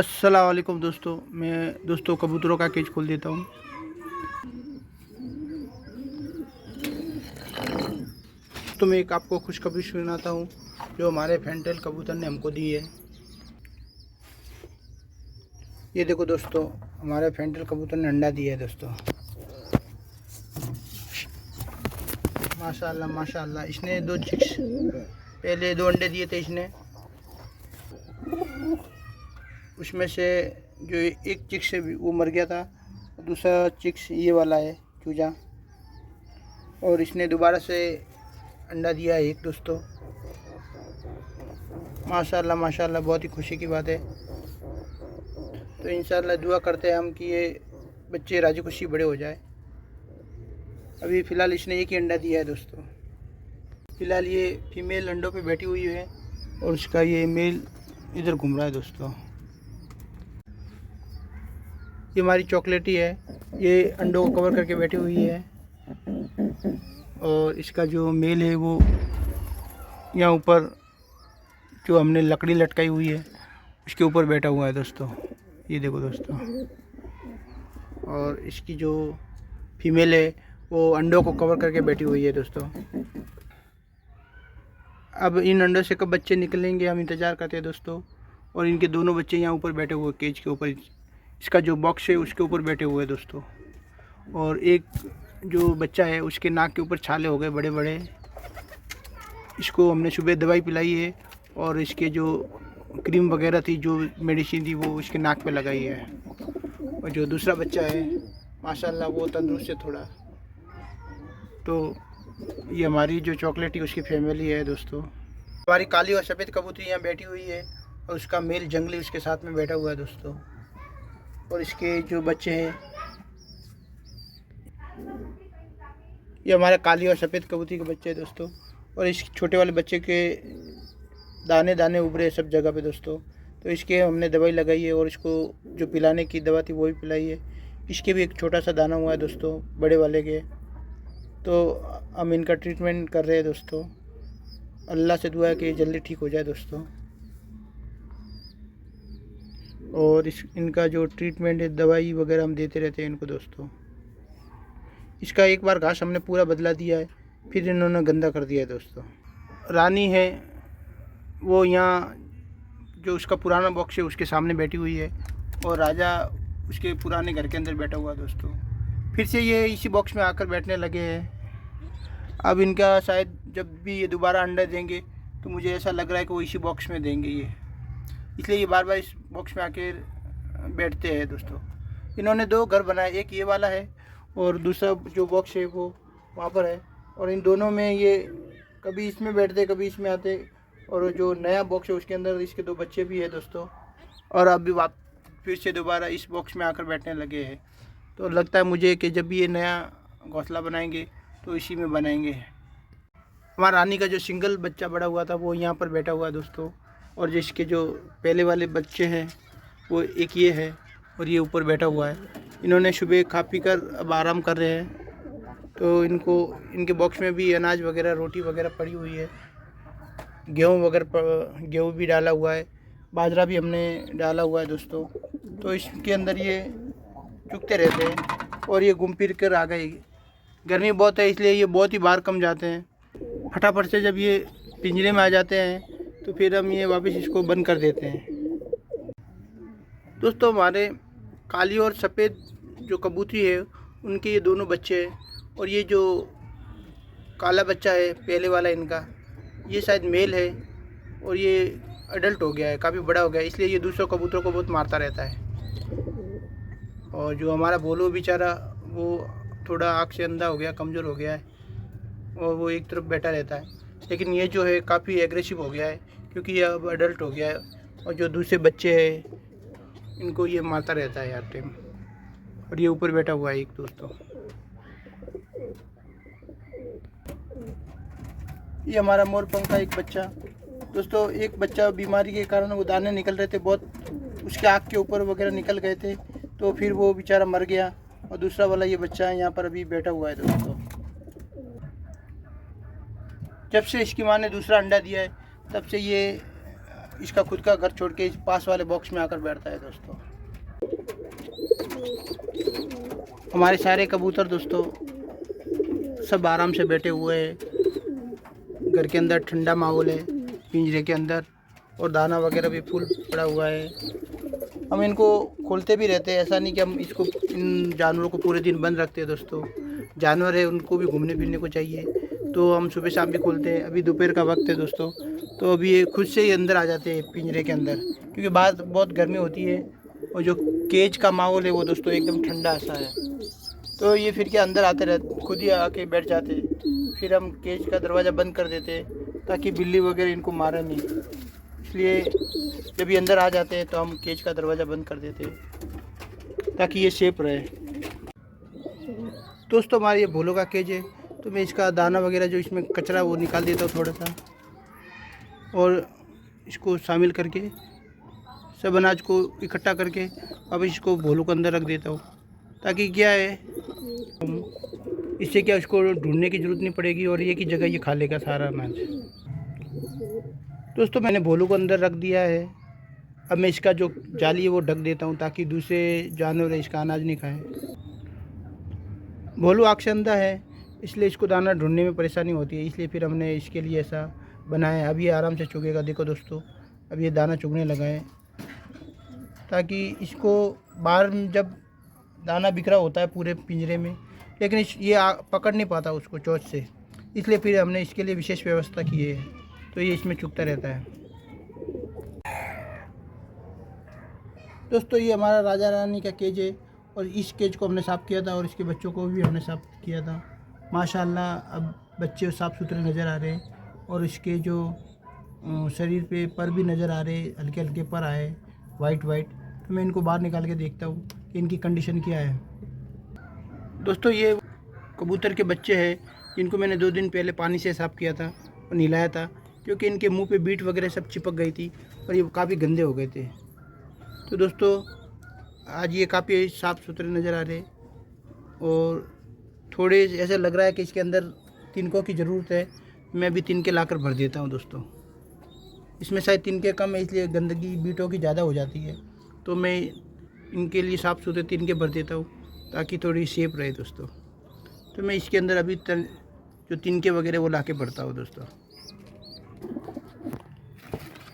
अस्सलाम वालेकुम दोस्तों। मैं कबूतरों का केज खोल देता हूँ। तो मैं एक आपको खुशखबरी सुनाता हूँ जो हमारे फैंटेल कबूतर ने हमको दी है। ये देखो दोस्तों, हमारे फैंटेल कबूतर ने अंडा दिया है दोस्तों। माशाल्लाह माशाल्लाह। इसने 2 चिक्स, पहले 2 अंडे दिए थे इसने। उसमें से जो एक चिक्स से वो मर गया था, दूसरा चिक्स ये वाला है चूजा, और इसने दोबारा से अंडा दिया है एक दोस्तों। माशाल्लाह माशाल्लाह, बहुत ही खुशी की बात है। तो इंशाल्लाह दुआ करते हैं हम कि ये बच्चे राजी खुशी बड़े हो जाए। अभी फ़िलहाल इसने एक ही अंडा दिया है दोस्तों। फ़िलहाल ये फीमेल अंडों पे बैठी हुई है और उसका ये मेल इधर घूम रहा है दोस्तों। ये हमारी चॉकलेटी है, ये अंडों को कवर करके बैठी हुई है और इसका जो मेल है वो यहाँ ऊपर जो हमने लकड़ी लटकाई हुई है उसके ऊपर बैठा हुआ है दोस्तों। ये देखो दोस्तों। और इसकी जो फीमेल है वो अंडों को कवर करके बैठी हुई है दोस्तों। अब इन अंडों से कब बच्चे निकलेंगे हम इंतज़ार करते हैं दोस्तों। और इनके दोनों बच्चे यहाँ ऊपर बैठे हुए केज के ऊपर, इसका जो बॉक्स है उसके ऊपर बैठे हुए हैं दोस्तों। और एक जो बच्चा है उसके नाक के ऊपर छाले हो गए बड़े बड़े। इसको हमने सुबह दवाई पिलाई है और इसके जो क्रीम वगैरह थी, जो मेडिसिन थी, वो इसके नाक पे लगाई है। और जो दूसरा बच्चा है माशाल्लाह वो तंदुरुस्त है थोड़ा। तो ये हमारी जो चॉकलेटी उसकी फैमिली है दोस्तों। हमारी काली और सफ़ेद कबूतरी यहाँ बैठी हुई है और उसका मेल जंगली उसके साथ में बैठा हुआ है दोस्तों। और इसके जो बच्चे हैं, ये हमारे काली और सफ़ेद कबूतरी के बच्चे हैं दोस्तों। और इस छोटे वाले बच्चे के दाने दाने उभरे सब जगह पे दोस्तों। तो इसके हमने दवाई लगाई है और इसको जो पिलाने की दवा थी वो भी पिलाई है। इसके भी एक छोटा सा दाना हुआ है दोस्तों बड़े वाले के। तो हम इनका ट्रीटमेंट कर रहे हैं दोस्तों। अल्लाह से दुआ है कि जल्दी ठीक हो जाए दोस्तों। और इनका जो ट्रीटमेंट है, दवाई वगैरह हम देते रहते हैं इनको दोस्तों। इसका एक बार घास हमने पूरा बदला दिया है, फिर इन्होंने गंदा कर दिया है दोस्तों। रानी है वो यहाँ जो उसका पुराना बॉक्स है उसके सामने बैठी हुई है और राजा उसके पुराने घर के अंदर बैठा हुआ है दोस्तों। फिर से ये इसी बॉक्स में आकर बैठने लगे हैं। अब इनका शायद जब भी ये दोबारा अंडा देंगे तो मुझे ऐसा लग रहा है कि वो इसी बॉक्स में देंगे ये, इसलिए ये बार बार इस बॉक्स में आके बैठते हैं दोस्तों। इन्होंने 2 घर बनाए, एक ये वाला है और दूसरा जो बॉक्स है वो वहाँ पर है। और इन दोनों में ये कभी इसमें बैठते कभी इसमें आते। और जो नया बॉक्स है उसके अंदर इसके 2 बच्चे भी है दोस्तों। और अभी फिर से दोबारा इस बॉक्स में आकर बैठने लगे हैं। तो लगता है मुझे कि जब भी ये नया घोंसला बनाएंगे तो इसी में बनाएंगे। हमारा रानी का जो सिंगल बच्चा बड़ा हुआ था वो यहाँ पर बैठा हुआ है दोस्तों। और जिसके जो पहले वाले बच्चे हैं वो एक ये है और ये ऊपर बैठा हुआ है। इन्होंने सुबह खा पी कर अब आराम कर रहे हैं। तो इनके बॉक्स में भी अनाज वगैरह, रोटी वगैरह पड़ी हुई है। गेहूँ भी डाला हुआ है, बाजरा भी हमने डाला हुआ है दोस्तों। तो इसके अंदर ये चुगते रहते हैं और ये घूम फिर कर आ गए। गर्मी बहुत है इसलिए ये बहुत ही बाहर कम जाते हैं। फटाफट से जब ये पिंजरे में आ जाते हैं तो फिर हम ये वापस इसको बंद कर देते हैं दोस्तों। हमारे काली और सफ़ेद जो कबूतरी है उनके ये दोनों बच्चे हैं। और ये जो काला बच्चा है पहले वाला इनका, ये शायद मेल है और ये अडल्ट हो गया है, काफ़ी बड़ा हो गया है, इसलिए ये दूसरों कबूतरों को बहुत मारता रहता है। और जो हमारा बोलो बेचारा वो थोड़ा आँख से अंधा हो गया, कमज़ोर हो गया है और वो एक तरफ बैठा रहता है। लेकिन ये जो है काफ़ी एग्रेसिव हो गया है क्योंकि ये अब अडल्ट हो गया है। और जो दूसरे बच्चे हैं इनको ये मारता रहता है हर टाइम। और ये ऊपर बैठा हुआ है एक दोस्तों। ये हमारा मोरपंख का एक बच्चा दोस्तों। एक बच्चा बीमारी के कारण वो दाने निकल रहे थे बहुत, उसके आँख के ऊपर वगैरह निकल गए थे तो फिर वो बेचारा मर गया। और दूसरा वाला ये बच्चा है यहाँ पर अभी बैठा हुआ है दोस्तों। जब से इसकी माँ ने दूसरा अंडा दिया है तब से ये इसका खुद का घर छोड़ के इस पास वाले बॉक्स में आकर बैठता है दोस्तों। हमारे सारे कबूतर दोस्तों सब आराम से बैठे हुए हैं। घर के अंदर ठंडा माहौल है पिंजरे के अंदर, और दाना वगैरह भी फुल पड़ा हुआ है। हम इनको खोलते भी रहते हैं, ऐसा नहीं कि हम इसको इन जानवरों को पूरे दिन बंद रखते हैं दोस्तों। जानवर है उनको भी घूमने फिरने को चाहिए, तो हम सुबह शाम भी खोलते हैं। अभी दोपहर का वक्त है दोस्तों, तो अभी ये खुद से ही अंदर आ जाते हैं पिंजरे के अंदर, क्योंकि बाहर बहुत गर्मी होती है और जो केज का माहौल है वो दोस्तों एकदम ठंडा सा है। तो ये फिर के अंदर आते रहते, खुद ही आके बैठ जाते। फिर हम केज का दरवाज़ा बंद कर देते ताकि बिल्ली वगैरह इनको मारे नहीं। इसलिए जब ये अंदर आ जाते हैं तो हम केज का दरवाज़ा बंद कर देते ताकि ये सेफ रहे। दोस्तों हमारे ये भोलों का केज है, तो मैं इसका दाना वगैरह जो इसमें कचरा वो निकाल देता हूँ थोड़ा सा, और इसको शामिल करके सब अनाज को इकट्ठा करके अब इसको भोलों के अंदर रख देता हूँ, ताकि क्या है इससे क्या उसको ढूंढने की ज़रूरत नहीं पड़ेगी और एक ही जगह ये खा लेगा सारा अनाज। दोस्तों मैंने भोलों को अंदर रख दिया है। अब मैं इसका जो जाली है वो ढक देता हूँ ताकि दूसरे जानवर इसका अनाज नहीं खाएं। भोलू आँख है, इसलिए इसको दाना ढूंढने में परेशानी होती है, इसलिए फिर हमने इसके लिए ऐसा बनाया है। अब ये आराम से चुगेगा, देखो दोस्तों अब ये दाना चुगने लगा है, ताकि इसको बाहर जब दाना बिखरा होता है पूरे पिंजरे में, लेकिन ये पकड़ नहीं पाता उसको चोंच से, इसलिए फिर हमने इसके लिए विशेष व्यवस्था की है, तो ये इसमें चुगता रहता है। दोस्तों ये हमारा राजा रानी का केज है, और इस केज को हमने साफ़ किया था और इसके बच्चों को भी हमने साफ़ किया था। माशाल्लाह अब बच्चे साफ़ सुथरे नज़र आ रहे हैं, और इसके जो शरीर पे पर भी नज़र आ रहे, हल्के हल्के पर आए वाइट। तो मैं इनको बाहर निकाल के देखता हूँ कि इनकी कंडीशन क्या है। दोस्तों ये कबूतर के बच्चे हैं जिनको मैंने 2 दिन पहले पानी से साफ़ किया था और नहलाया था, क्योंकि इनके मुंह पे बीट वगैरह सब चिपक गई थी और ये काफ़ी गंदे हो गए थे। तो दोस्तों आज ये काफ़ी साफ़ सुथरे नज़र आ रहे, और थोड़े ऐसा लग रहा है कि इसके अंदर तिनकों की ज़रूरत है। मैं भी तिनके लाकर भर देता हूँ दोस्तों। इसमें शायद तिनके कम है, इसलिए गंदगी बीटों की ज़्यादा हो जाती है, तो मैं इनके लिए साफ़ सुथरे तिनके भर देता हूँ ताकि थोड़ी सेफ रहे दोस्तों। तो मैं इसके अंदर अभी जो तिनके वगैरह वो ला के भरता हूँ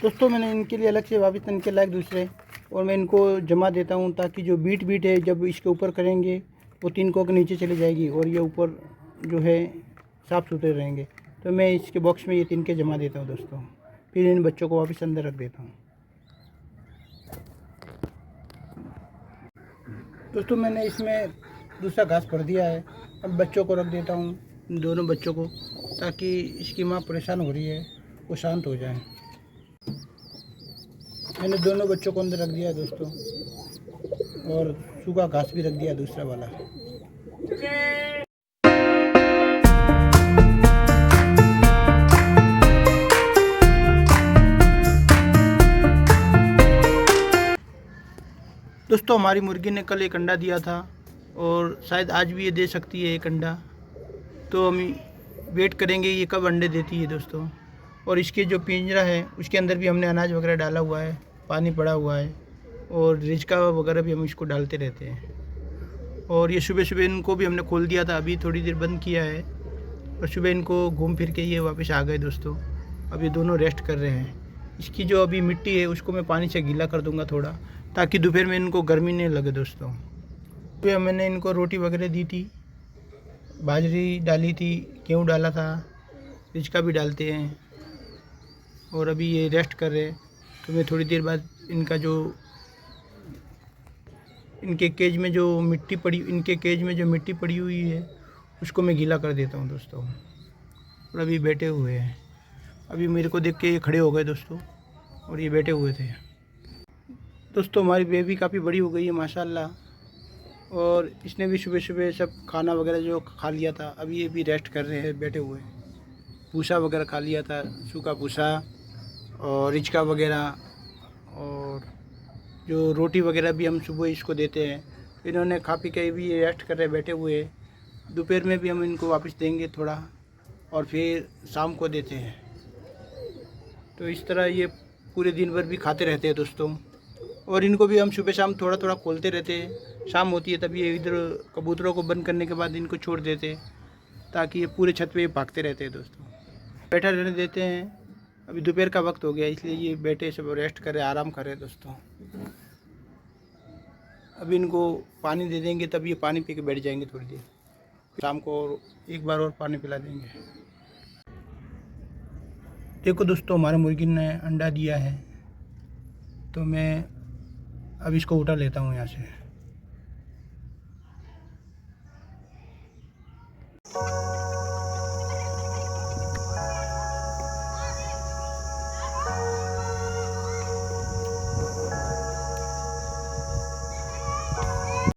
दोस्तों मैंने इनके लिए अलग से वापस तिनके लाए दूसरे, और मैं इनको जमा देता हूँ ताकि जो बीट है जब इसके ऊपर करेंगे वो तिनकों के नीचे चले जाएगी और ये ऊपर जो है साफ़ सुथरे रहेंगे। तो मैं इसके बॉक्स में ये तिनके जमा देता हूँ दोस्तों, फिर इन बच्चों को वापस अंदर रख देता हूँ। दोस्तों मैंने इसमें दूसरा घास भर दिया है, अब बच्चों को रख देता हूँ, दोनों बच्चों को, ताकि इसकी माँ परेशान हो रही है वो शांत हो जाए। मैंने दोनों बच्चों को अंदर रख दिया है दोस्तों, और सूखा घास भी रख दिया दूसरा वाला। दोस्तों हमारी मुर्गी ने कल एक अंडा दिया था और शायद आज भी ये दे सकती है एक अंडा, तो हम वेट करेंगे ये कब अंडे देती है दोस्तों। और इसके जो पिंजरा है उसके अंदर भी हमने अनाज वगैरह डाला हुआ है, पानी पड़ा हुआ है, और रिजका वगैरह भी हम इसको डालते रहते हैं। और ये सुबह इनको भी हमने खोल दिया था, अभी थोड़ी देर बंद किया है, और सुबह इनको घूम फिर के ये वापस आ गए दोस्तों। अब ये दोनों रेस्ट कर रहे हैं। इसकी जो अभी मिट्टी है उसको मैं पानी से गीला कर दूंगा थोड़ा, ताकि दोपहर में इनको गर्मी नहीं लगे दोस्तों। तो मैंने इनको रोटी वगैरह दी थी, बाजरी डाली थी, गेहूँ डाला था, रिजका भी डालते हैं, और अभी ये रेस्ट कर रहे हैं। तो मैं थोड़ी देर बाद इनका जो इनके केज में जो मिट्टी पड़ी हुई है उसको मैं गीला कर देता हूँ दोस्तों। और अभी बैठे हुए हैं, अभी मेरे को देख के ये खड़े हो गए दोस्तों, और ये बैठे हुए थे। दोस्तों हमारी बेबी काफ़ी बड़ी हो गई है माशाल्लाह, और इसने भी सुबह सब खाना वगैरह जो खा लिया था, अभी ये भी रेस्ट कर रहे हैं बैठे हुए। भूसा वगैरह खा लिया था, सूखा भूसा और रिजका वगैरह, और जो रोटी वगैरह भी हम सुबह इसको देते हैं। इन्होंने खा पी के भी रेस्ट कर रहे बैठे हुए। दोपहर में भी हम इनको वापस देंगे थोड़ा, और फिर शाम को देते हैं। तो इस तरह ये पूरे दिन भर भी खाते रहते हैं दोस्तों। और इनको भी हम सुबह शाम थोड़ा थोड़ा खोलते रहते हैं। शाम होती है तभी ये इधर कबूतरों को बंद करने के बाद इनको छोड़ देते हैं, ताकि ये पूरे छत पे भागते रहते हैं दोस्तों। बैठा रहने देते हैं। अभी दोपहर का वक्त हो गया, इसलिए ये बैठे सब रेस्ट करें, आराम करें दोस्तों। अभी इनको पानी दे देंगे, तब ये पानी पी के बैठ जाएंगे थोड़ी देर। शाम को और एक बार और पानी पिला देंगे। देखो दोस्तों, हमारे मुर्गी ने अंडा दिया है, तो मैं अब इसको उठा लेता हूँ यहाँ से।